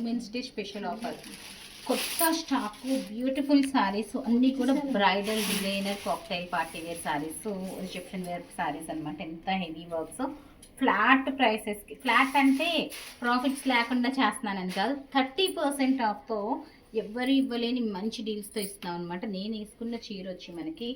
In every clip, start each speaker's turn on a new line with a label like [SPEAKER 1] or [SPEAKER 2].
[SPEAKER 1] Women's day special offer. కొత్త stock beautiful saris అన్నీ కూడా bridal designer cocktail party wear saris, reception wear saris అనమాట. ఎంత హెవీ వర్క్స్, ఫ్లాట్ ప్రైసెస్కి. ఫ్లాట్ అంటే ప్రాఫిట్స్ లేకుండా చేస్తున్నానని కాదు, 30% ఆఫ్తో ఎవ్వరు ఇవ్వలేని మంచి డీల్స్తో ఇస్తున్నాం అనమాట. నేను వేసుకున్న చీర వచ్చి మనకి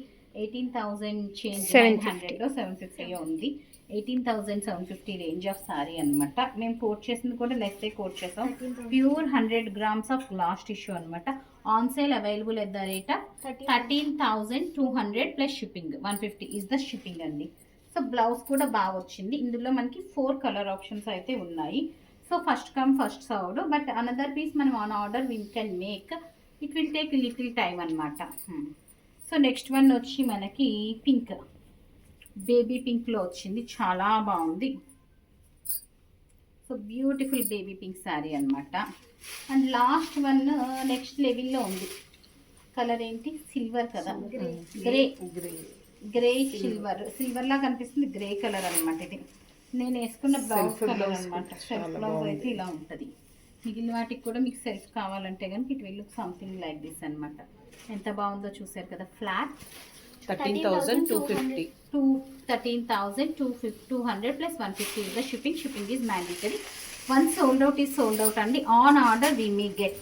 [SPEAKER 1] 18,000 చేంజ్, 900 750 ఉంది. 18,750 రేంజ్ ఆఫ్ సారీ అనమాట. మేము కోట్ చేసింది కూడా లెస్ కోట్ చేసాం. Pure 100 grams of glass tissue అనమాట. On sale available at the rate of 13,200 plus shipping. 150 is the shipping అండి. సో బ్లౌజ్ కూడా బాగా వచ్చింది. ఇందులో మనకి 4 కలర్ ఆప్షన్స్ అయితే ఉన్నాయి. So first come first served, but another piece మనం on order we can make. It will take little time అనమాట. సో నెక్స్ట్ వన్ వచ్చి మనకి పింక్, బేబీ పింక్లో వచ్చింది, చాలా బాగుంది. So beautiful baby pink sari అనమాట. అండ్ లాస్ట్ వన్ నెక్స్ట్ లెవెల్లో ఉంది. కలర్ ఏంటి, సిల్వర్ కదా, గ్రే గ్రే సిల్వర్, సిల్వర్ లా కనిపిస్తుంది, గ్రే కలర్ అనమాట. ఇది నేను వేసుకున్న బ్లౌజ్ కలర్ అనమాట. సెల్ఫ్ బ్లౌజ్ అయితే ఇలా ఉంటుంది. మిగిలిన వాటికి కూడా మీకు సెల్ఫ్ కావాలంటే కనుక it will look something like this అనమాట. ఎంత బాగుందో చూసారు కదా. Flat
[SPEAKER 2] 13,250.
[SPEAKER 1] 13,200 plus 150 is the shipping. Shipping is mandatory. Once sold out is sold out అండి. On order we may get.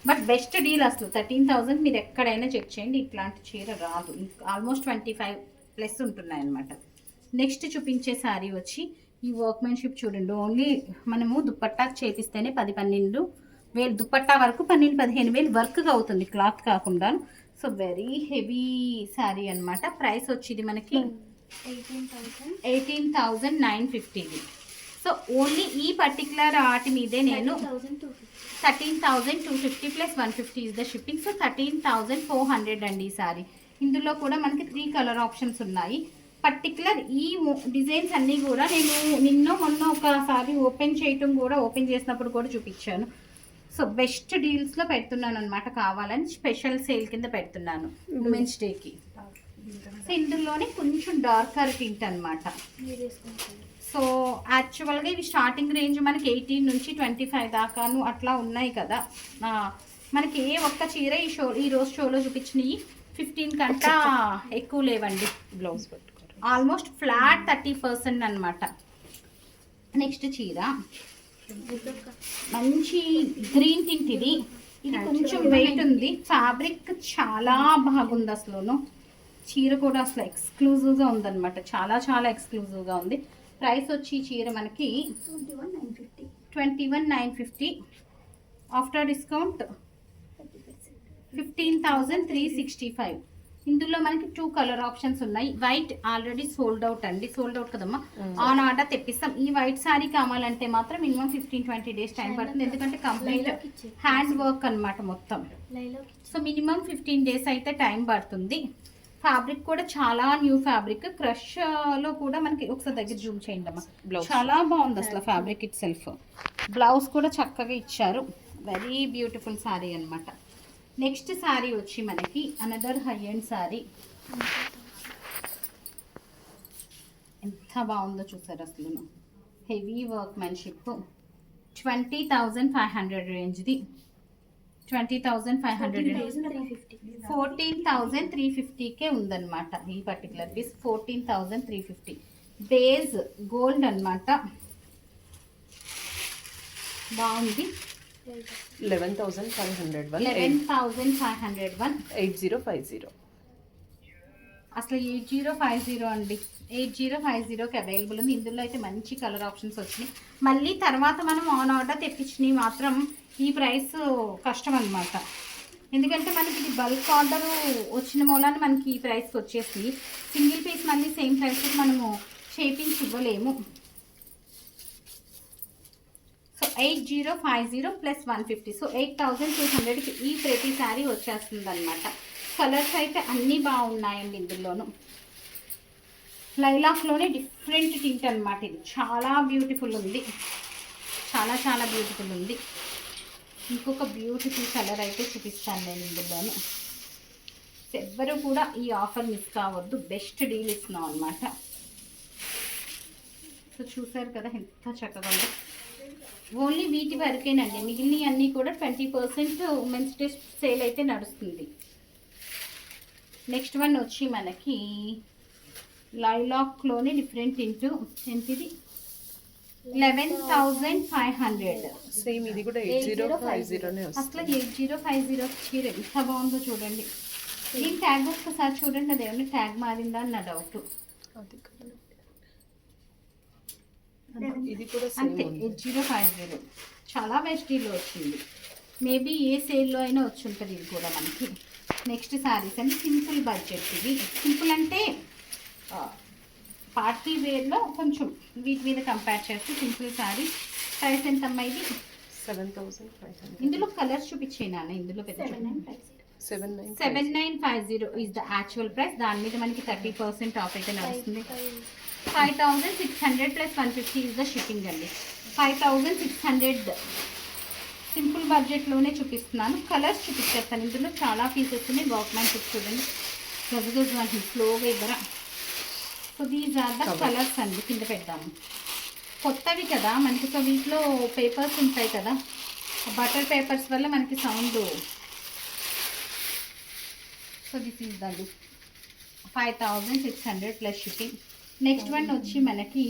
[SPEAKER 1] But best deal అసలు 13,000 మీరు ఎక్కడైనా చెక్ చేయండి, ఇట్లాంటి చీర రాదు. ఆల్మోస్ట్ 25 ప్లస్ ఉంటున్నాయి అనమాట. నెక్స్ట్ చూపించే శారీ వచ్చి ఈ వర్క్మెన్షిప్ చూడండి. ఓన్లీ మనము దుప్పట్టా చేపిస్తేనే 10-12 వేలు, దుప్పట్టా వరకు 12-15 వేలు వర్క్గా అవుతుంది, క్లాత్ కాకుండా. సో వెరీ హెవీ శారీ అనమాట. ప్రైస్ వచ్చేది మనకి 18,950. సో ఓన్లీ ఈ పర్టికులర్ ఆర్ట్ మీదే నేను 13,250 plus 150 is the shipping. So 13,400 అండి ఈ శారీ. ఇందులో కూడా మనకి 3 కలర్ ఆప్షన్స్ ఉన్నాయి. పర్టికులర్ ఈ డిజైన్స్ అన్నీ కూడా నేను మొన్న ఒకసారి ఓపెన్ చేసినప్పుడు కూడా చూపించాను. సో బెస్ట్ డీల్స్లో పెడుతున్నాను అనమాట. కావాలని స్పెషల్ సేల్ కింద పెడుతున్నాను ఉమెన్స్ డేకి. సో ఇందులోనే కొంచెం డార్కర్ టింట్ అనమాట. సో యాక్చువల్గా ఇవి స్టార్టింగ్ రేంజ్ మనకి 18 నుంచి 25 దాకాను అట్లా ఉన్నాయి కదా. మనకి ఏ ఒక్క చీర ఈ రోజు షోలో చూపించినవి 15 కంటా ఎక్కువ లేవండి.
[SPEAKER 2] బ్లౌజ్ పెట్టుకోండి.
[SPEAKER 1] ఆల్మోస్ట్ ఫ్లాట్ 30% అనమాట. నెక్స్ట్ చీర మంచి గ్రీన్ టింట్. ఇది కొంచెం వెయిట్ ఉంది. ఫ్యాబ్రిక్ చాలా బాగుంది అసలు. చీర కూడా అసలు ఎక్స్క్లూజివ్గా ఉందన్నమాట. చాలా చాలా ఎక్స్క్లూజివ్గా ఉంది. ప్రైస్ వచ్చి చీర మనకి 21,950. After discount 15,365. ఇందులో మనకి 2 కలర్ ఆప్షన్స్ ఉన్నాయి. వైట్ ఆల్రెడీ సోల్డ్ అవుట్ అండి. సోల్డ్ అవుట్ కదమ్మా, ఆన్ ఆర్డర్ తెప్పిస్తాం. ఈ వైట్ శారీ కావాలంటే మాత్రం మినిమం 15-20 డేస్ టైం పడుతుంది, ఎందుకంటే కంప్లీట్ హ్యాండ్ వర్క్ అనమాట మొత్తం. సో మినిమం 15 డేస్ అయితే టైం పడుతుంది. ఫ్యాబ్రిక్ కూడా చాలా న్యూ ఫ్యాబ్రిక్. క్రష్ లో కూడా మనకి ఒకసారి దగ్గర జూమ్ చేయండి అమ్మా. చాలా బాగుంది అసలు ఫ్యాబ్రిక్ ఇట్ సెల్ఫ్. బ్లౌజ్ కూడా చక్కగా ఇచ్చారు. వెరీ బ్యూటిఫుల్ శారీ అనమాట. నెక్స్ట్ శారీ వచ్చి మనకి అనదర్ హై ఎండ్ శారీ. ఎంత బాగుందో చూసారు అసలు. Heavy work మెన్షిప్. 20,500 రేంజ్ది. 20,500 14,350కే ఉందన్నమాట ఈ పర్టికులర్ పీస్. 14,350. బేస్ గోల్డ్ అనమాట. బాగుంది.
[SPEAKER 2] 11,500.
[SPEAKER 1] 11,501.
[SPEAKER 2] 8050.
[SPEAKER 1] అసలు 8050 అండి. 8050కి అవైలబుల్ ఉంది. ఇందులో అయితే మంచి కలర్ ఆప్షన్స్ వచ్చినాయి. మళ్ళీ తర్వాత మనం ఆన్ ఆర్డర్ తెప్పించినవి మాత్రం ఈ ప్రైస్ కష్టం అనమాట, ఎందుకంటే మనకి ఇది బల్క్ ఆర్డర్ వచ్చిన మూలాన్ని మనకి ఈ ప్రైస్కి వచ్చేసి సింగిల్ పీస్ మళ్ళీ సేమ్ ప్రైస్కి మనము షేపింగ్స్ ఇవ్వలేము. So 8050 plus 150. సో 8,200కి ఈ ప్రతి శారీ వచ్చేస్తుంది అనమాట. కలర్స్ అయితే అన్నీ బాగున్నాయండి. ఇందులోనూ లైలాక్లోనే డిఫరెంట్ టింట్ అనమాట. ఇది చాలా బ్యూటిఫుల్ ఉంది, చాలా చాలా బ్యూటిఫుల్ ఉంది. ఇంకొక బ్యూటిఫుల్ కలర్ అయితే చూపిస్తాను నేను ఇందులోను. ఎవ్వరు కూడా ఈ ఆఫర్ మిస్ కావద్దు. బెస్ట్ డీల్ ఇస్తున్నాం అనమాట. సో చూసారు కదా ఎంత చక్కగా ఉందో. ఓన్లీ వీటి వరకేనండి, మిగిలిన అన్నీ కూడా 20% ఉమెన్స్ డే సేల్ అయితే నడుస్తుంది. నెక్స్ట్ వన్ వచ్చి మనకి లైలాక్లోనే డిఫరెంట్ ఇంటూ ఎంతిది 11,500.
[SPEAKER 2] సేమ్ ఇది కూడా 8050నే
[SPEAKER 1] అసలు
[SPEAKER 2] వస్తుంది.
[SPEAKER 1] 8050 చీర ఎంత బాగుందో చూడండి. దీని ట్యాగ్ ఒక్కసారి చూడండి, అది ఏమన్నా ట్యాగ్ మారిందా అని నా డౌట్.
[SPEAKER 2] అది కూడా. ఇది కూడా సేమ్
[SPEAKER 1] అంతే
[SPEAKER 2] ఉంది.
[SPEAKER 1] 8050 చాలా బెస్టీలో వచ్చింది. మేబీ ఏ సేల్లో అయినా వచ్చి ఉంటుంది ఇది కూడా మనకి. నెక్స్ట్ శారీస్ అంటే సింపుల్ బడ్జెట్. ఇది సింపుల్ అంటే పార్టీ వేర్లో కొంచెం వీటి మీద కంపేర్ చేస్తే సింపుల్ శారీ. ప్రైస్ ఎంత అమ్మా ఇది?
[SPEAKER 2] 7500.
[SPEAKER 1] ఇందులో కలర్స్ చూపించేనా? ఇందులో పెద్ద 7950 ఈజ్ ద యాక్చువల్ ప్రైస్. దాని మీద మనకి 30% ఆఫ్ అయితే నడుస్తుంది. 5600 ప్లస్ 150 ఈజ్ ద షిప్పింగ్ అండి. 5600 సింపుల్ బడ్జెట్లోనే చూపిస్తున్నాను. కలర్స్ చూపించేస్తాను. ఇందులో చాలా పీసెస్ ఉన్నాయి. వర్క్మెన్షిప్ చూడండి, గజగజ మనకి స్లోగా ఇవ్వరా. So these are the colours అండి. కింద పెడదాము. కొత్తవి కదా మనకి, సో వీటిలో పేపర్స్ ఉంటాయి కదా, బటర్ పేపర్స్ వల్ల మనకి sound. So this is the look. 5600 plus shipping. Next one వచ్చి మనకి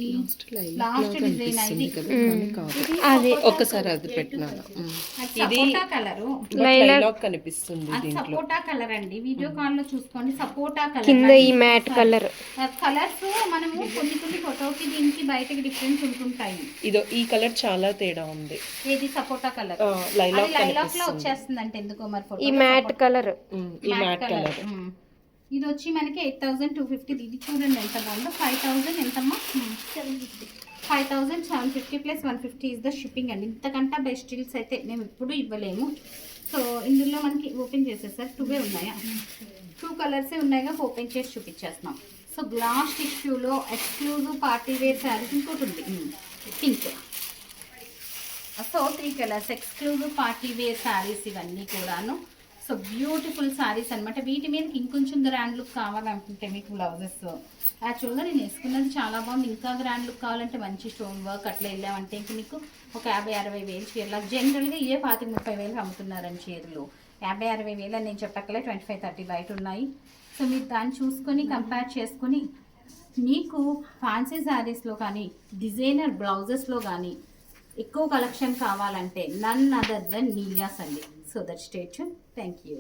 [SPEAKER 1] లాస్ట్ డిజైన్ అయింది.
[SPEAKER 3] అది
[SPEAKER 2] ఒక్కసారి అది పెట్టినాను. ఇది
[SPEAKER 1] సపోటా కలరు,
[SPEAKER 2] లైలాక్ కనిపిస్తుంది
[SPEAKER 1] అది
[SPEAKER 2] దీంట్లో.
[SPEAKER 1] సపోటా కలర్ అండి. వీడియో కాల్ లో చూసుకోండి. సపోటా
[SPEAKER 3] కింద
[SPEAKER 1] కలర్
[SPEAKER 3] ఈ మ్యాట్ కలర్.
[SPEAKER 1] కలర్స్ మనము కొన్ని ఫోటోకి దీనికి బయటకి డిఫరెన్స్ ఉంటుంటాయి.
[SPEAKER 2] ఇదో ఈ కలర్ చాలా తేడా ఉంది.
[SPEAKER 1] ఏది సపోటా కలర్?
[SPEAKER 2] లైలాక్
[SPEAKER 1] లైలాక్ లో
[SPEAKER 2] కనిపిస్తుంది.
[SPEAKER 1] వచ్చేస్తుంది అంటే ఎందుకో మరి
[SPEAKER 3] ఈ
[SPEAKER 1] ఫోటో.
[SPEAKER 3] Mat colour.
[SPEAKER 2] ఈ మ్యాట్ కలర్.
[SPEAKER 1] ఇది వచ్చి మనకి 8250. ఇది చూడండి ఎంత బాగుందో. 5000 ఎంతమ్మా? 5750 ప్లస్ 150 ఇస్ ద షిప్పింగ్ అండి. ఇంతకంటే బెస్ట్ డీల్స్ అయితే మేము ఎప్పుడు ఇవ్వలేము. సో ఇందులో మనకి ఓపెన్ చేసేసారు. 2 ఉన్నాయా? 2 కలర్సే ఉన్నాయిగా, ఓపెన్ చేసి చూపించేస్తున్నాం. సో గ్లాస్ టిష్యూలో ఎక్స్క్లూజివ్ పార్టీ వేర్ శారీస్ ఇంకోటి ఉంది pink. So 3 colours exclusive party wear saris ఇవన్నీ కూడాను. సో బ్యూటిఫుల్ శారీస్ అనమాట. వీటి మీద ఇంకొంచెం గ్రాండ్ లుక్ కావాలనుకుంటే మీకు బ్లౌజెస్ యాక్చువల్గా నేను వేసుకున్నది చాలా బాగుంది. ఇంకా గ్రాండ్ లుక్ కావాలంటే మంచి స్టోన్ వర్క్ అట్లా వెళ్ళామంటే ఇంక మీకు ఒక 50-60 వేలు చీరలు. జనరల్గా 25-30 వేలు అమ్ముతున్నారని చీరలు. 50-60 వేలు అని నేను చెప్పక్కలే, 25-30 బయట ఉన్నాయి. సో మీరు దాన్ని చూసుకొని కంపేర్ చేసుకొని మీకు ఫ్యాన్సీ శారీస్లో కానీ డిజైనర్ బ్లౌజెస్లో కానీ ఎక్కువ కలెక్షన్ కావాలంటే నన్ అదర్ దెన్ నీలియాస్ అండి. So that stay tune. Thank you.